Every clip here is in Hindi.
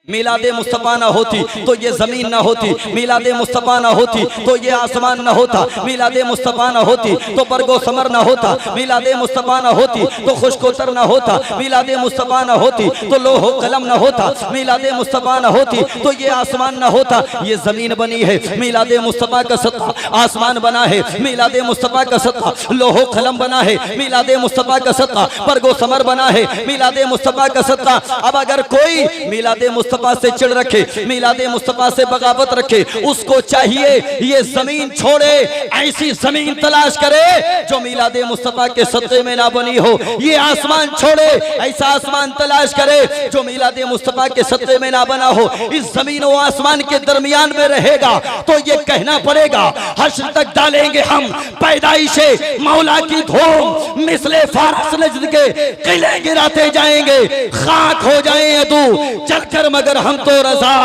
मिलादे मुस्तफ़ा ना होती तो ये ज़मीन ना होती, मिलादे मुस्तफ़ा ना होती तो ये आसमान ना होता, मिलादे मुस्तफ़ा ना होती तो बरगो समर ना होता, मिलादे मुस्तफ़ा ना होती तो खुशकोतर ना होता, मिलादे मुस्तफ़ा ना होती तो लोहो कलम ना होता, मिलादे मुस्तफ़ा ना होती तो ये आसमान ना होता। ये ज़मीन बनी है मिलादे मुस्तफ़ा का सदका, आसमान बना है मिलादे मुस्तफ़ा का सदका, लोहो कलम बना है मिलादे मुस्तफ़ा का सदका, बरगो समर बना है मिलादे मुस्तफ़ा का सदका। अब अगर कोई मिलादे मुस्तफ़ा से चिढ़ रखे, मिलादे मुस्तफ़ा से बगावत रखे, उसको चाहिए ये जमीन छोड़े, ऐसी जमीन तलाश करे जो मिलादे मुस्तफ़ा के सदक़े में ना बनी हो। ये आसमान छोड़े, ऐसा आसमान तलाश करे जो मिलादे मुस्तफ़ा के सदक़े में ना बना हो। इस जमीन और आसमान के दरमियान में रहेगा तो ये कहना पड़ेगा हश्र तक डालेंगे हम पैदाइशे मौला की धूम, मिसले फारस नजद के किले गिराते जाएंगे, खाक हो जाए अदू चलकर मगर हम तो रजा,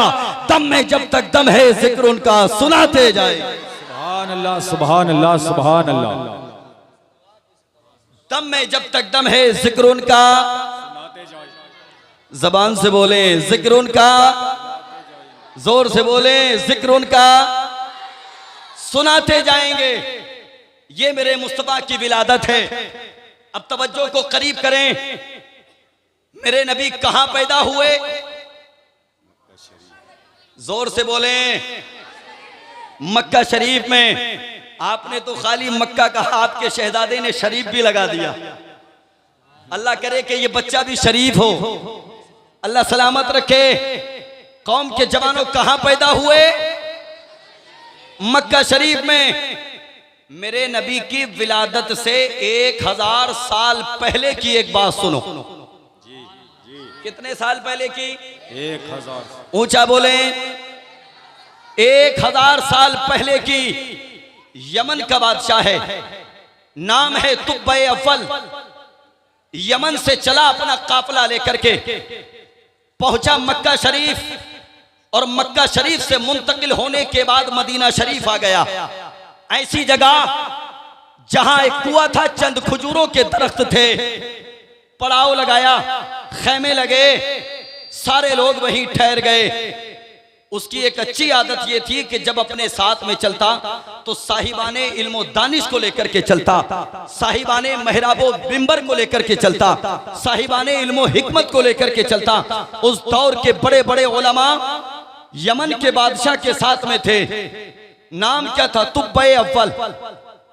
दम में जब तक दम है जिक्र उनका सुनाते जाए। सुभान अल्लाह सुभान अल्लाह सुभान अल्लाह। दम में जब तक दम है जिक्र उनका, जबान से बोले जिक्र उनका, जोर से बोले जिक्र उनका, सुनाते जाएंगे। ये मेरे मुस्तफा की विलादत है। अब तवज्जो को करीब करें, मेरे नबी कहां पैदा हुए? जोर से बोले मक्का शरीफ में। आपने तो खाली मक्का कहा, आपके शहजादे ने शरीफ भी लगा दिया। अल्लाह करे कि ये बच्चा भी शरीफ हो, अल्लाह सलामत रखे। कौम के जवानों कहां पैदा हुए? मक्का शरीफ में। मेरे नबी की विलादत से 1000 साल पहले की एक बात सुनो। कितने साल पहले की? 1000। ऊंचा बोले। 1000 साल पहले की। यमन का बादशाह है, नाम है तुब्बे अव्वल। यमन से चला अपना काफिला लेकर के, पहुंचा मक्का शरीफ, और मक्का शरीफ से मुंतकिल होने के बाद मदीना शरीफ आ गया। ऐसी जगह जहां एक कुआं था, चंद खजूरों के दरख्त थे, पड़ाव लगाया, खैमे लगे, सारे लोग वहीं ठहर गए। उसकी एक अच्छी आदत ये थी कि जब अपने साथ में चलता तो साहिबाने इल्मो दानिश को लेकर के चलता, साहिबाने महराबो बिंबर को लेकर के चलता, साहिबाने इल्मो हिकमत को लेकर के चलता। उस दौर के बड़े बड़े उलमा यमन के बादशाह के साथ में थे। नाम क्या था? तुब्बे अव्वल।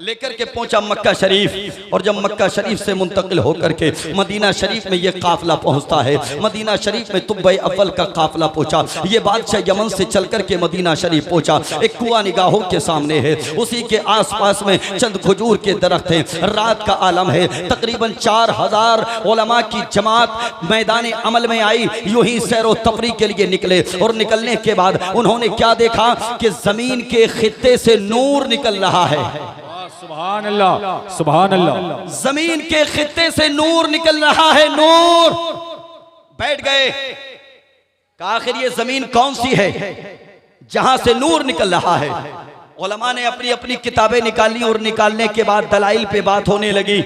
लेकर के पहुंचा मक्का शरीफ, और जब मक्का शरीफ से मुंतकिल होकर के मदीना शरीफ में ये काफिला पहुंचता है। मदीना शरीफ में तुब्बे अव्वल का काफिला पहुंचा। ये बादशाह यमन से चलकर के मदीना शरीफ पहुंचा। एक कुआं निगाहों के सामने है, उसी के आसपास में चंद खजूर के दरख्त हैं। रात का आलम है, तकरीबन 4000 उलमा की जमात मैदान अमल में आई। यूं ही सैरो तफरी के लिए निकले, और निकलने के बाद उन्होंने क्या देखा कि जमीन के खित्ते से नूर निकल रहा है। सुभान अल्लाह सुभान अल्लाह। जमीन के खित्ते से नूर निकल रहा है, नूर। बैठ गए, कहा आखिर ये जमीन कौन सी है जहां से नूर निकल रहा है? उलमा ने अपनी अपनी किताबें निकाली, और निकालने के बाद दलाइल पे बात होने लगी।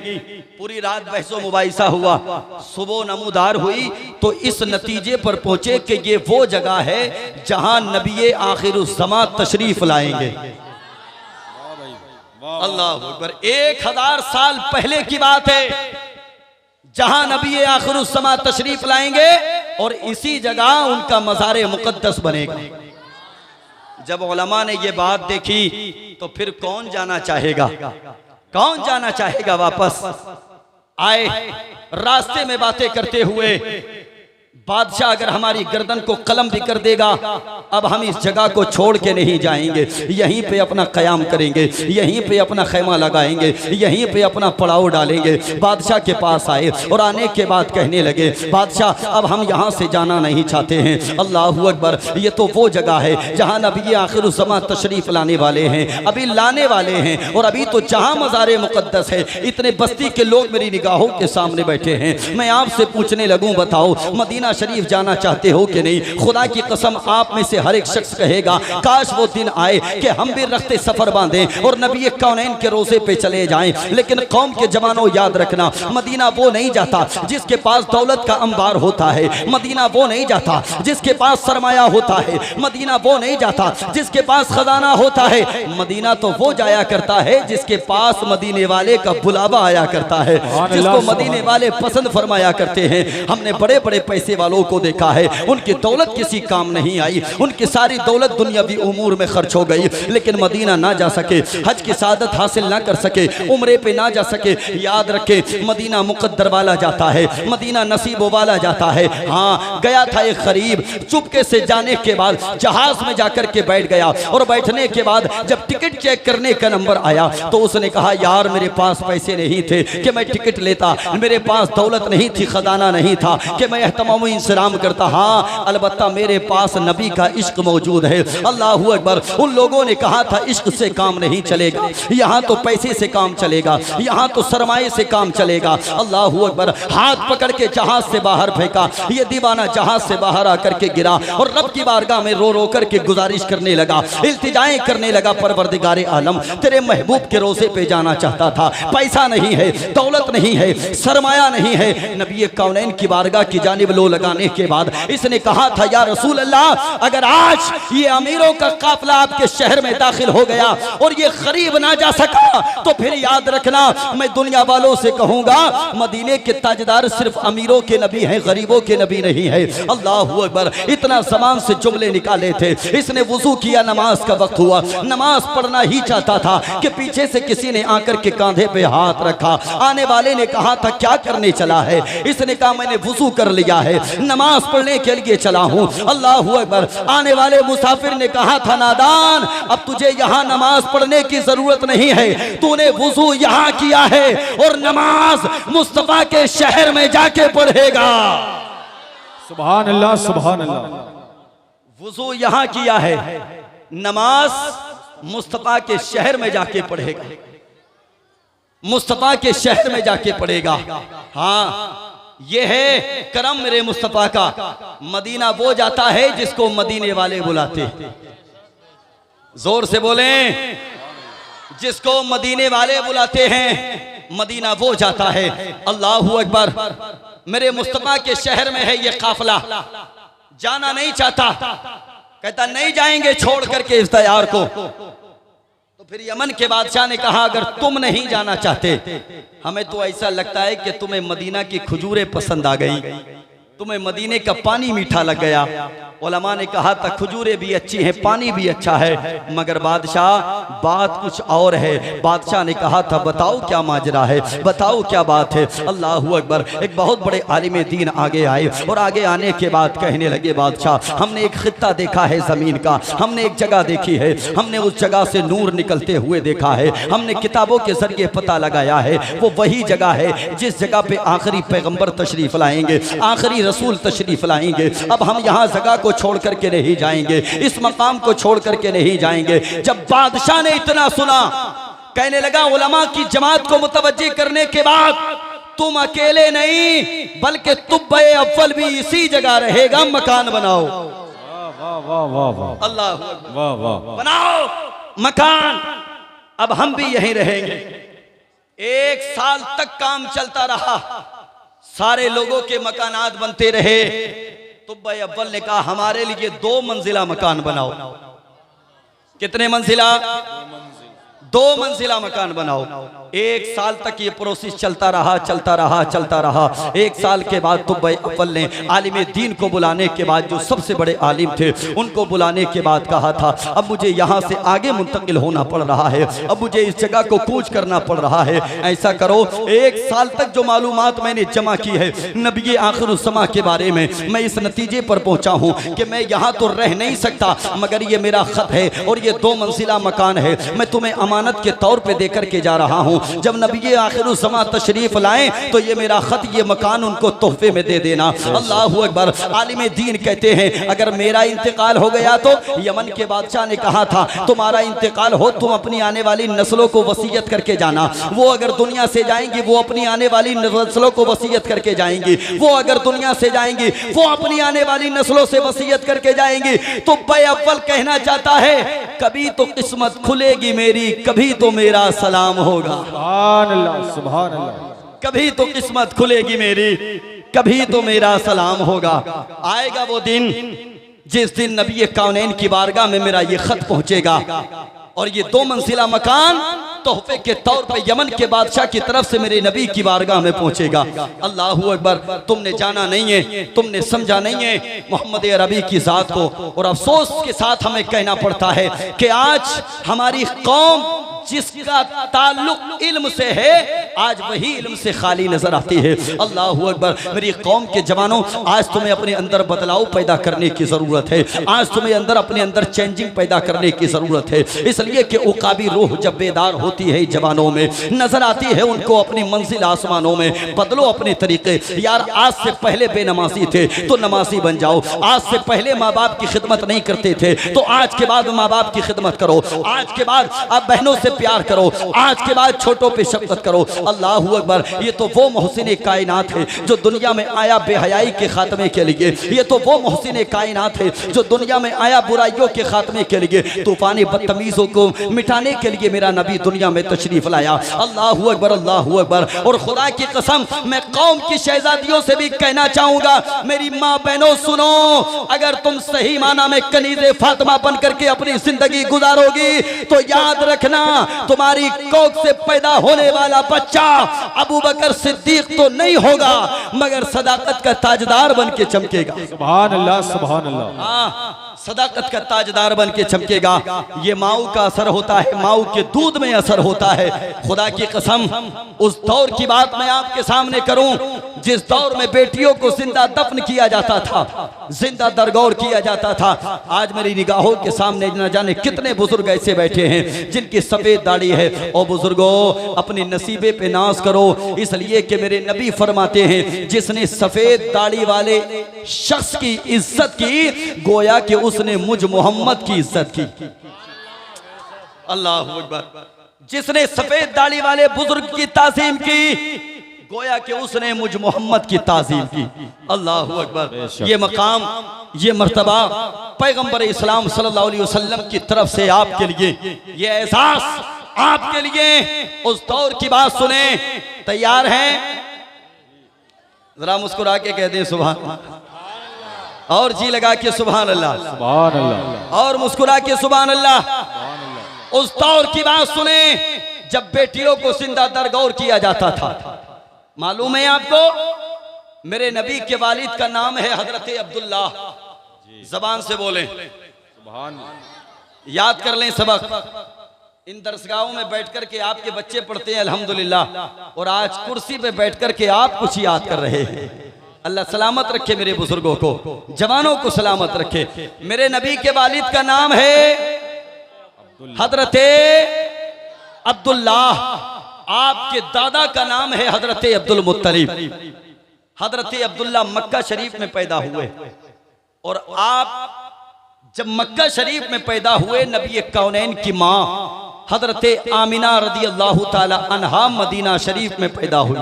पूरी रात बहसो मुबाहिसा हुआ, सुबह नमूदार हुई तो इस नतीजे पर पहुंचे कि ये वो जगह है जहां नबी आखिरुज़्ज़मा तशरीफ लाएंगे। अल्लाह अकबर। 1000 साल पहले की बात है जहां नबी आखिरुज़्ज़मा तशरीफ लाएंगे, और इसी जगह उनका मज़ार मुक़द्दस बनेगा। जब उलमा ने ये बात देखी तो फिर कौन जाना चाहेगा? कौन जाना चाहेगा वापस? आए रास्ते में बातें करते हुए, बादशाह अगर हमारी गर्दन को कलम भी कर देगा, अब हम इस जगह को छोड़ के नहीं जाएंगे, यहीं पे अपना क़याम करेंगे, यहीं पे अपना खैमा लगाएंगे, यहीं पे अपना पड़ाव डालेंगे। बादशाह के पास आए, और आने के बाद कहने लगे, बादशाह अब हम यहाँ से जाना नहीं चाहते हैं। अल्लाहू अकबर। ये तो वो जगह है जहाँ नबी आखिरुज़्ज़मा तशरीफ़ लाने वाले हैं, अभी लाने वाले हैं, और अभी तो जहाँ मज़ार मुक़द्दस है, इतने बस्ती के लोग मेरी निगाहों के सामने बैठे हैं। मैं आपसे पूछने लगूँ, बताओ मदीना मदीना शरीफ जाना चाहते हो कि नहीं? खुदा की कसम आप में से हर एक शख्स कहेगा काश वो दिन आए कि हम भी रखते सफर बांधें और नबी कौनैन के रोज़े पे चले जाएं। लेकिन कौम के जवानों याद रखना, मदीना वो नहीं जाता जिसके पास दौलत का अंबार होता है। मदीना वो नहीं जाता जिसके पास सरमाया होता है। मदीना वो नहीं जाता जिसके पास खजाना होता है। मदीना तो वो जाया करता है जिसके पास मदीने वाले का बुलावा आया करता है, जिसको मदीने वाले पसंद फरमाया करते हैं। हमने बड़े बड़े पैसे वालों को देखा है, उनकी दौलत किसी काम नहीं आई, उनकी सारी दौलत दुनियावी उमूर में खर्च हो गई, लेकिन मदीना ना जा सके, हज की सादत हासिल ना कर सके, उम्रे पे ना जा सके। याद रखे, मदीना मुकद्दर वाला जाता है, मदीना नसीबों वाला जाता है। हाँ, गया था एक गरीब, चुपके से जाने के बाद जहाज में जाकर के बैठ गया और बैठने के बाद जब टिकट चेक करने का नंबर आया तो उसने कहा यार मेरे पास पैसे नहीं थे कि मैं टिकट लेता, मेरे पास दौलत नहीं थी, खजाना नहीं था कि मैं एहतमाम इंतजाम करता। हाँ, अलबत्ता मेरे पास नबी का इश्क मौजूद है। अल्लाहू अकबर। उन लोगों ने कहा था इश्क से काम नहीं चलेगा, यहाँ तो पैसे से काम चलेगा, यहाँ तो सरमाए से काम चलेगा। अल्लाहू अकबर। हाथ पकड़ के जहाज से बाहर फेंका, ये दीवाना जहाज से बाहर आकर के गिरा और रब की बारगाह में रो रो करके गुजारिश करने लगा, इल्तिजाएं करने लगा, परवरदिगारे आलम तेरे महबूब के रोज़े पे जाना चाहता था, पैसा नहीं है, दौलत नहीं है, सरमाया नहीं है। नबी कौनैन की बारगाह की जानिब लो लगाने के बाद इसने कहा था या रसूल अल्लाह, अगर आज ये अमीरों का काफिला आपके शहर में दाखिल हो गया और ये गरीब ना जा सका तो फिर याद रखना मैं दुनिया वालों से कहूंगा मदीने के ताजदार सिर्फ अमीरों के नबी हैं, गरीबों के नबी नहीं है। अल्लाहू अकबर। इतना ज़बान से जुमले निकाले थे। इसने वुजू किया, नमाज का वक्त हुआ, नमाज पढ़ना ही चाहता था कि पीछे से किसी ने आकर के कांधे पे हाथ रखा। आने वाले ने कहा था क्या करने चला है? इसने कहा मैंने वुजू कर लिया है, नमाज पढ़ने के लिए चला हूँ। अल्लाहू अकबर। आने वाले मुसाफिर ने कहा था नादान, अब तुझे यहाँ नमाज पढ़ने की जरूरत नहीं है, तूने वुजू यहाँ किया है और नमाज मुस्तफा के शहर में जाके पढ़ेगा। सुभान अल्लाह, सुभान अल्लाह। वुजू यहाँ किया है, नमाज मुस्तफा के शहर में जाके पढ़ेगा, मुस्तफा के शहर में जाके पढ़ेगा। हाँ, ये है करम मेरे मुस्तफा का। मदीना वो जाता है जिसको मदीने वाले बुलाते। जोर से बोलें, जिसको मदीने वाले बुलाते हैं मदीना वो जाता है। अल्लाहू अकबर। मेरे मुस्तफा के शहर में है ये काफिला, जाना नहीं चाहता, कहता नहीं जाएंगे छोड़ करके इस तैयार को। तो फिर यमन के बादशाह ने कहा अगर तुम नहीं जाना चाहते, हमें तो ऐसा लगता है कि तुम्हें मदीना की खजूरें पसंद आ गई, तुम्हें मदीने का पानी मीठा लग गया। उलमा ने कहा था खजूरें भी अच्छी हैं, पानी भी अच्छा है, मगर बादशाह बात कुछ और है। बादशाह ने कहा था बताओ क्या माजरा है, बताओ क्या बात है। अल्लाहू अकबर। एक बहुत बड़े आलिम दीन आगे आए और आगे आने के बाद कहने लगे बादशाह हमने एक खित्ता देखा है ज़मीन का, हमने एक जगह देखी है, हमने उस जगह से नूर निकलते हुए देखा है, हमने किताबों के जरिए पता लगाया है वो वही जगह है जिस जगह पे आखिरी पैगंबर तशरीफ लाएंगे, आखिरी रसूल तशरीफ लाएंगे। अब हम यहाँ जगह को छोड़ करके नहीं जाएंगे, इस मकाम को छोड़ करके नहीं जाएंगे। जब बादशाह ने इतना सुना, कहने लगा उलमा की जमात को मुतवज्जे करने के बाद तुम अकेले नहीं बल्कि तुब्बे अव्वल भी इसी जगह रहेगा, मकान बनाओ। वाह वाह वाह वाह, अल्लाह वाह वाह, बनाओ मकान, अब हम भी यहीं रहेंगे। 1 साल तक काम चलता रहा, सारे लोगों के मकानात बनते रहे। तुब्बा अव्वल ने कहा हमारे लिए 2 मंजिला मकान बनाओ। कितने मंजिला? 2 मंजिला मकान बनाओ। 1 साल तक ये प्रोसेस चलता रहा, चलता रहा, चलता रहा। 1 साल के बाद तुब्बा अव्वल ने आलिम दीन को बुलाने के बाद, जो सबसे बड़े आलिम थे उनको बुलाने के बाद कहा था अब मुझे यहाँ से आगे मुंतकिल होना पड़ रहा है, अब मुझे इस जगह को कूच करना पड़ रहा है। ऐसा करो 1 साल तक जो मालूमात मैंने जमा की है नबी आखिरुस्समा के बारे में, मैं इस नतीजे पर पहुँचा हूँ कि मैं यहाँ तो रह नहीं सकता, मगर ये मेरा खत है और ये 2 मंजिला मकान है, मैं तुम्हें अमानत अमानत के तौर पे देकर के जा रहा हूँ। जब नबी आखिरुज़्ज़मा तशरीफ लाएं तो ये मेरा खत, ये मकान उनको तोहफे में दे देना। अल्लाहु अकबर। आलिम दीन कहते हैं अगर मेरा इंतकाल हो गया तो यमन के बादशाह ने कहा था तुम्हारा इंतकाल हो तुम अपनी आने वाली नस्लों को वसीयत करके जाना। वो अगर दुनिया से जाएंगी वो अपनी आने वाली नस्लों को वसीयत करके जाएंगी। वो अगर दुनिया से जाएंगी वो अपनी आने वाली नस्लों से वसीयत करके जाएंगी। तो अव्वल कहना चाहता है कभी तो किस्मत खुलेगी मेरी, कभी तो मेरा सलाम होगा। सुभान अल्लाह, सुभान अल्लाह। कभी तो किस्मत खुलेगी मेरी, कभी तो मेरा सलाम होगा। आएगा वो दिन जिस दिन नबी कौनैन की बारगाह में मेरा ये खत पहुंचेगा और ये 2 मंजिला मकान तोहफे के तौर पे यमन के बादशाह की तरफ से मेरे नबी की बारगाह में पहुंचेगा। अल्लाहू अकबर। तुमने जाना नहीं है, तुमने समझा नहीं है मोहम्मद अरबी की जात को। और अफसोस के साथ हमें कहना पड़ता है कि आज हमारी कौम जिसका ताल्लुक इल्म से है आज वही इल्म से खाली नजर आती है। अल्लाहू अकबर। मेरी कौम के जवानों, आज तुम्हें अपने अंदर बदलाव पैदा करने की जरूरत है। आज तुम्हें अपने अंदर चेंजिंग पैदा करने की जरूरत है। इसलिए कि उकाबी रूह जब बेदार होती है जवानों में, नजर आती है उनको अपनी मंजिल आसमानों में। बदलो अपने तरीके। यार आज से पहले बेनमाजी थे तो नमाजी बन जाओ। आज से पहले माँ बाप की खिदमत नहीं करते थे तो आज के बाद माँ बाप की खिदमत करो। आज के बाद आप बहनों से प्यार करो। आज के बाद छोटों पे शफकत करो। अल्लाहू अकबर। ये तो वो मोहसिन कायनात है जो दुनिया में आया बेहयाई के खात्मे के लिए। ये तो वो मोहसिन कायनात है जो दुनिया में आया बुराइयों के खात्मे के लिए, तूफानी बदतमीजों को मिटाने के लिए मेरा नबी दुनिया में तशरीफ लाया। अल्लाहू अकबर, अल्लाहू अकबर। और खुदा की कसम मैं कौम की शहजादियों से भी कहना चाहूंगा, मेरी माँ बहनों सुनो, अगर तुम सही माना में कनीज़े फातिमा बन करके अपनी जिंदगी गुजारोगी तो याद रखना तुम्हारी कोख से पैदा होने वाला बच्चा अबू बकर सिद्दीक तो नहीं होगा मगर सदाकत का ताजदार बन के चमकेगा। सुभान अल्लाह, सुभान अल्लाह। हाँ, सदाकत का ताजदार बन के चमकेगा। ये माऊ का असर होता है, माऊ के दूध में असर होता है। खुदा की कसम उस दौर की बात मैं आपके सामने करूं जिस दौर में बेटियों को जिंदा दफन किया जाता था, जिंदा दरगौर किया जाता था। आज मेरी निगाहों के सामने न जाने कितने बुजुर्ग ऐसे बैठे हैं जिनकी सफेद दाढ़ी है। और बुजुर्गों, अपने नसीबे पे नाज करो, इसलिए कि मेरे नबी फरमाते हैं जिसने सफेद दाढ़ी वाले शख्स की इज्जत की गोया कि उसने मुझ मोहम्मद की इज्जत की। अल्लाह अकबर। जिसने सफेद दाढ़ी वाले बुजुर्ग की ताजीम की गोया कि उसने मुझ मोहम्मद की ताजीम की। अल्लाह अकबर। ये मकाम, ये मर्तबा पैगंबर इस्लाम सल्लल्लाहु अलैहि वसल्लम की तरफ से आपके लिए, ये एहसास आपके लिए। उस दौर की बात सुने, तैयार हैं? जरा मुस्कुरा के कह दें सुभान, और जी लगा के सुभान अल्लाह, सुभान अल्लाह, और मुस्कुरा के सुभान अल्लाह। उस दौर की बात सुने जब बेटियों को जिंदा दरगौर किया जाता था। मालूम है आपको, मेरे नबी के वालिद का नाम है हजरत अब्दुल्लाह। जबान से बोलें, याद कर लें सबक। इन दरसगाहों में बैठ कर के आपके बच्चे पढ़ते हैं अल्हम्दुलिल्लाह, और आज कुर्सी पे बैठ कर के आप कुछ याद कर रहे हैं। अल्लाह सलामत रखे मेरे बुजुर्गों को, जवानों को सलामत रखे। मेरे नबी के वालिद का नाम है हजरत अब्दुल्लाह। आपके दादा का नाम है हजरत अब्दुल मुत्तलिब। हजरत अब्दुल्लाह मक्का शरीफ में पैदा हुए, और आप जब मक्का शरीफ में पैदा हुए, नबी कौनैन की माँ हजरत आमिना रदी अल्लाह ताला अन्हा मदीना शरीफ में पैदा हुई।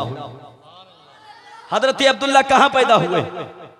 हजरत अब्दुल्लाह कहाँ पैदा हुए?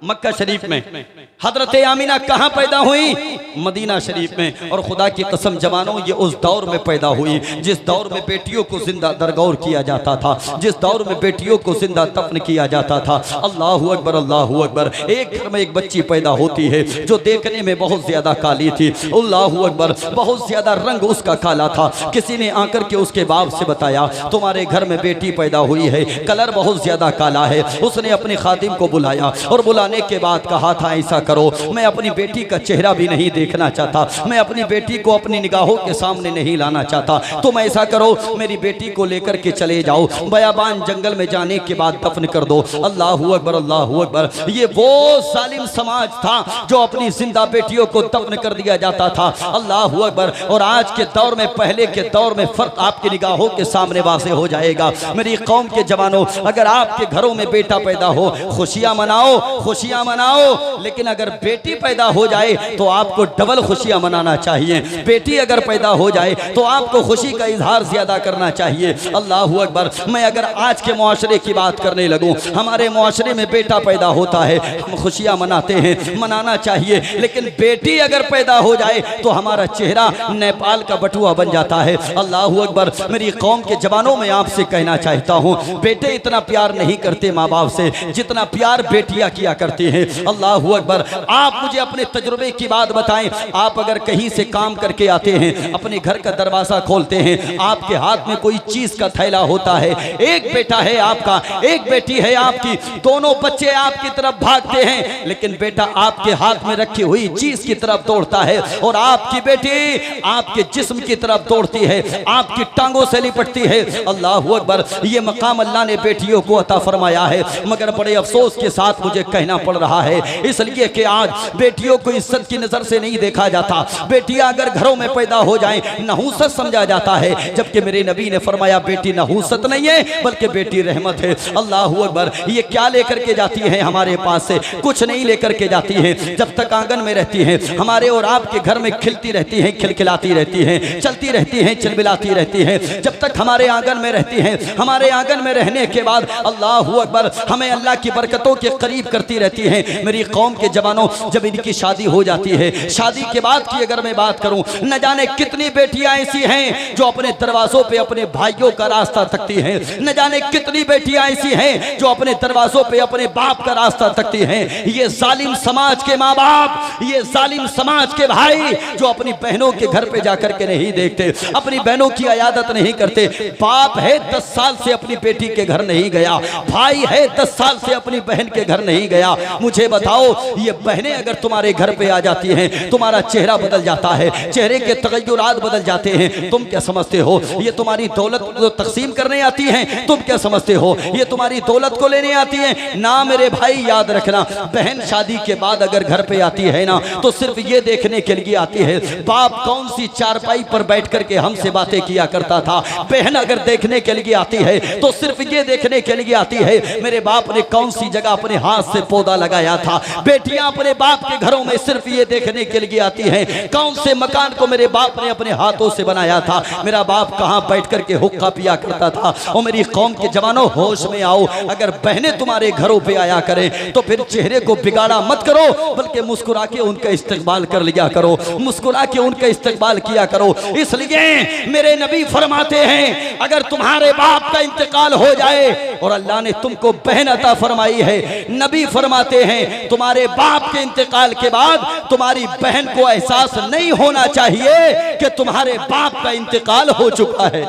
मक्का शरीफ में। हजरत आमिना कहाँ पैदा हुई? मदीना शरीफ में। और खुदा की कसम जवानों, ये उस दौर में पैदा हुई जिस दौर में बेटियों को जिंदा दरगौर किया जाता था, जिस दौर में बेटियों को जिंदा दफन किया जाता था। अल्लाहू अकबर, अल्लाहू अकबर। एक घर में एक बच्ची पैदा होती है जो देखने में बहुत ज्यादा काली थी। अल्लाहू अकबर। बहुत ज्यादा रंग उसका काला था। किसी ने आकर के उसके बाप से बताया तुम्हारे घर में बेटी पैदा हुई है, कलर बहुत ज्यादा काला है। उसने अपने खादिम को बुलाया, और बुलाने बुलाने के बाद कहा था ऐसा करो, मैं अपनी बेटी का चेहरा भी नहीं देखना चाहता, मैं अपनी बेटी को अपनी निगाहों के सामने नहीं लाना चाहता, तुम ऐसा करो मेरी बेटी को लेकर के चले जाओ, बयाबान जंगल में जाने के बाद दफन कर दो। अल्लाहू अकबर, अल्लाहू अकबर। ये वो जालिम समाज था जो अपनी जिंदा बेटियों को दफन कर दिया जाता था। अल्लाहू अकबर। और आज के दौर में, पहले के दौर में फर्क आपकी निगाहों के सामने वाज़ेह हो जाएगा। मेरी कौम के जवानों, अगर आपके घरों में बेटा पैदा हो, खुशियां मनाओ, खुशियां मनाओ, लेकिन अगर बेटी पैदा हो जाए तो आपको डबल खुशियां मनाना चाहिए। बेटी अगर पैदा हो जाए तो आपको खुशी का इजहार ज्यादा करना चाहिए। अल्लाहू अकबर। मैं अगर आज के मुआशरे की बात करने लगूं, हमारे मुआशरे में बेटा पैदा होता है, हम खुशियां मनाते हैं, मनाना चाहिए, लेकिन बेटी अगर पैदा हो जाए तो हमारा चेहरा नेपाल का बटुआ बन जाता है। अल्लाहू अकबर। मेरी कौम के जवानों में आपसे कहना चाहता हूँ, बेटे इतना प्यार नहीं करते माँ बाप से जितना प्यार बेटियां किया करती हैं। अल्लाहू अकबर। आप मुझे अपने तजुर्बे की बात बताएं, आप अगर कहीं से काम करके आते हैं, अपने घर का दरवाजा खोलते हैं, आपके हाथ में कोई चीज का थैला होता है, एक बेटा है आपका, एक बेटी है आपकी, दोनों बच्चे आपकी तरफ भागते हैं, लेकिन बेटा आपके हाथ में रखी हुई चीज की तरफ दौड़ता है और आपकी बेटी आपके जिस्म की तरफ दौड़ती है, आपकी टांगों से लिपटती है। अल्लाहू अकबर। ये मकाम अल्लाह ने बेटियों को अता फरमाया है, मगर बड़े अफसोस के साथ मुझे कहना पड़ रहा है, इसलिए कि आज बेटियों को इज्जत की नजर से नहीं देखा जाता। बेटियां अगर घरों में पैदा हो जाएं, नहूसत समझा जाता है, जबकि मेरे नबी ने फरमाया बेटी नहूसत नहीं है बल्कि बेटी रहमत है। अल्लाहू अकबर। ये क्या लेकर के जाती है हमारे पास से? कुछ नहीं लेकर के जाती है। जब तक आंगन में रहती है, हमारे और आपके घर में खिलती रहती है, खिलखिलाती रहती है, चलती रहती है, चिलबिलाती रहती है। जब तक हमारे आंगन में रहती है, हमारे आंगन में रहने के बाद अल्लाहू अकबर हमें अल्लाह की बरकतों के करीब करती रहती है। मेरी कौम के जवानों, जब इनकी शादी हो जाती है, शादी के बाद की अगर मैं बात करूं, न जाने कितनी बेटियां ऐसी हैं जो अपने दरवाजों पे अपने भाइयों का रास्ता तकती हैं, न जाने कितनी बेटियां ऐसी हैं जो अपने दरवाजों पे अपने बाप का रास्ता तकती हैं। ये जालिम समाज के माँ बाप, ये जालिम समाज के भाई जो अपनी बहनों के घर पे जाकर के नहीं देखते, अपनी बहनों की इयादत नहीं करते। बाप है 10 साल से अपनी बेटी के घर नहीं गया, भाई है 10 साल से अपनी बहन के घर नहीं गया। मुझे बताओ, ये बहनें अगर तुम्हारे घर पे आ जाती हैं, तुम्हारा चेहरा बदल जाता है, चेहरे के तगय्युरात बदल जाते हैं, तुम क्या समझते हो ये तुम्हारी दौलत को तकसीम करने आती हैं? तुम क्या समझते हो ये तुम्हारी दौलत को लेने आती हैं? ना मेरे भाई, याद रखना, बहन शादी के बाद अगर घर पे आती है ना, तो सिर्फ ये देखने के लिए आती है बाप कौन सी चारपाई पर बैठ करके हमसे बातें किया करता था। बहन अगर देखने के लिए आती है तो सिर्फ ये देखने के लिए आती है मेरे बाप ने कौन सी जगह अपने हाथ से पौधा लगाया था। बेटियां अपने बाप के घरों में सिर्फ ये देखने के लिए आती हैं कौन से मकान को मेरे बाप ने अपने हाथों से बनाया था, मेरा बाप कहां बैठ करके हुक्का पिया करता था। और मेरी कौम के जवानों, होश में आओ, अगर बहनें तुम्हारे घरों पे आया करें तो फिर चेहरे को बिगाड़ा मत करो, बल्कि मुस्कुरा के उनका इस्तकबाल कर लिया करो, मुस्कुरा के उनका इस्तकबाल किया करो। इसलिए मेरे नबी फरमाते हैं, अगर तुम्हारे बाप का इंतकाल हो जाए, और अल्लाह ने तुमको बहन अता फरमाई है, नबी फरमाते हैं तुम्हारे बाप के इंतकाल के बाद तुम्हारी बहन को एहसास नहीं होना चाहिए कि तुम्हारे बाप का इंतकाल हो चुका है।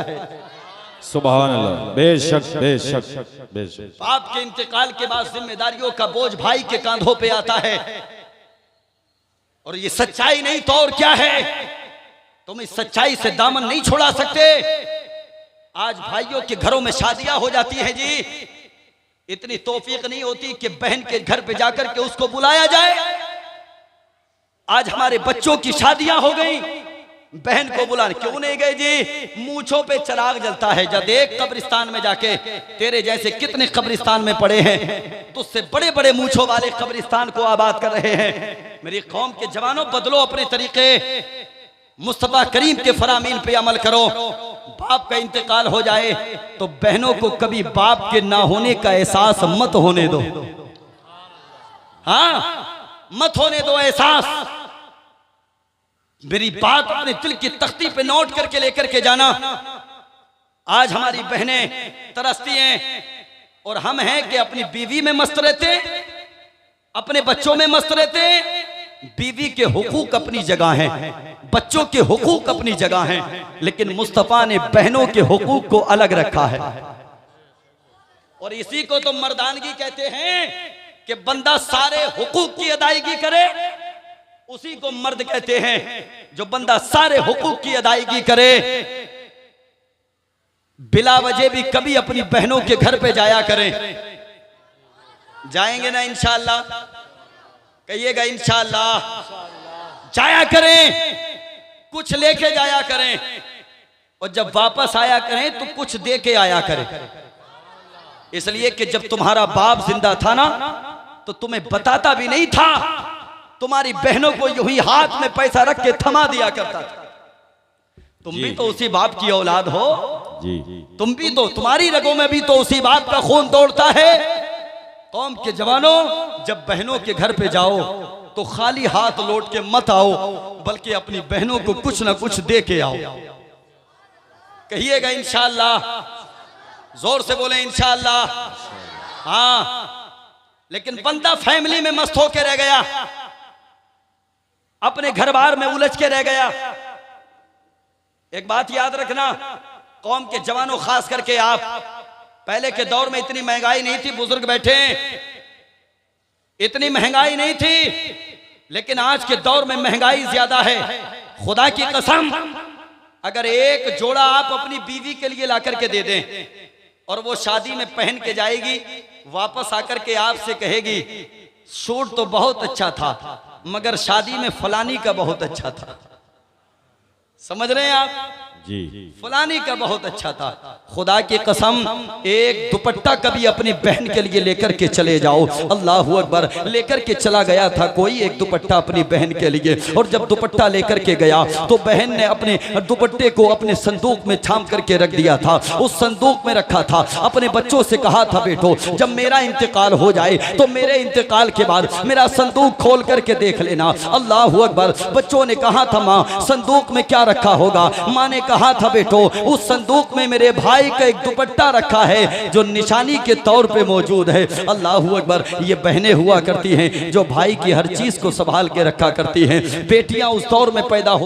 सुभान अल्लाह। बेशक बेशक बेशक। बाप के इंतकाल के बाद जिम्मेदारियों का बोझ भाई के कांधों पे आता है, और ये सच्चाई नहीं तो और क्या है? तुम इस सच्चाई से दामन नहीं छुड़ा सकते। आज भाइयों के घरों में शादियां हो जाती हैं जी, इतनी तौफीक नहीं होती कि बहन के घर पे जाकर के उसको बुलाया जाए। आज हमारे बच्चों की शादियां हो गई, बहन को बुलाने क्यों नहीं गए जी? मूंछों पे चिराग जलता है। जब देख कब्रिस्तान में जाके, तेरे जैसे कितने कब्रिस्तान में पड़े हैं, तुझसे बड़े बड़े मूंछों वाले कब्रिस्तान को आबाद कर रहे हैं। मेरी कौम के जवानों, बदलो अपने तरीके, मुस्तफा करीम के फरामीन पे अमल करो। बाप का इंतकाल हो जाए तो बहनों को कभी बाप के ना होने का एहसास मत होने दो। हाँ, मत होने दो एहसास। मेरी बात अपने दिल की तख्ती पे नोट करके लेकर के जाना। आज हमारी बहनें तरसती हैं और हम हैं कि अपनी बीवी में मस्त रहते, अपने बच्चों में मस्त रहते। बीवी के हुकूक अपनी जगह हैं, बच्चों के हुकूक अपनी जगह हैं, लेकिन मुस्तफा ने बहनों के हुकूक को अलग रखा है। और इसी को तो मर्दानगी कहते हैं कि बंदा सारे हुकूक की अदायगी करे, उसी को मर्द कहते हैं। जो बंदा सारे हुकूक की अदायगी करे, बिला वजह भी कभी अपनी बहनों के घर पे जाया करें। जाएंगे ना इंशाअल्लाह? कहिएगा इंशाअल्लाह। जाया करें, कुछ लेके जाया करें, और जब वापस आया करें तो कुछ दे के आया करें। इसलिए कि जब तुम्हारा बाप जिंदा था ना, तो तुम्हें बताता भी नहीं था, तुम्हारी बहनों को यूं ही हाथ में पैसा रख के थमा दिया करता था। तुम भी तो उसी बाप की औलाद हो जी। तुम भी तो, तुम्हारी रगों में भी तो उसी बाप का खून दौड़ता है। कौम के जवानों, जब बहनों के घर पे जाओ तो खाली हाथ लौट के मत आओ, बल्कि अपनी बहनों को कुछ ना कुछ दे के आओ। कहिएगा इंशाअल्लाह, जोर से बोले इंशाअल्लाह। हाँ, लेकिन बंदा फैमिली में मस्त होके रह गया, अपने घर बार में उलझ के रह गया। एक बात याद रखना, कौम के जवानों, खास करके आप, पहले के दौर में इतनी महंगाई नहीं थी, बुजुर्ग बैठे, इतनी महंगाई नहीं थी, लेकिन आज के दौर में महंगाई ज्यादा है। खुदा की कसम, अगर एक जोड़ा आप अपनी बीवी के लिए ला करके दे दें और वो शादी में पहन के जाएगी, वापस आकर के आपसे कहेगी सूट तो बहुत अच्छा था, मगर शादी में फलानी का बहुत अच्छा था। समझ रहे हैं आप? जी। फलानी का बहुत अच्छा था। खुदा की कसम, एक दुपट्टा कभी अपनी बहन के लिए लेकर के चले जाओ। अल्लाहू अकबर। लेकर के चला गया था कोई एक दुपट्टा अपनी बहन के लिए, और जब दुपट्टा लेकर के गया तो बहन ने अपने दुपट्टे को अपने संदूक में थाम करके रख दिया था, उस संदूक में रखा था। अपने बच्चों से कहा था, बेटो जब मेरा इंतकाल हो जाए तो मेरे इंतकाल के बाद मेरा संदूक खोल करके देख लेना। अल्लाहू अकबर। बच्चों ने कहा था, माँ संदूक में क्या रखा होगा? माँ ने कहा था, बेटो उस संदूक में मेरे भाई का एक दुपट्टा रखा है जो निशानी के तौर पे मौजूद है। अल्लाहू अकबर। ये बहनें हुआ करती हैं जो भाई की हर चीज को संभाल के रखा करती हैं। बेटियां उस दौर में पैदा हो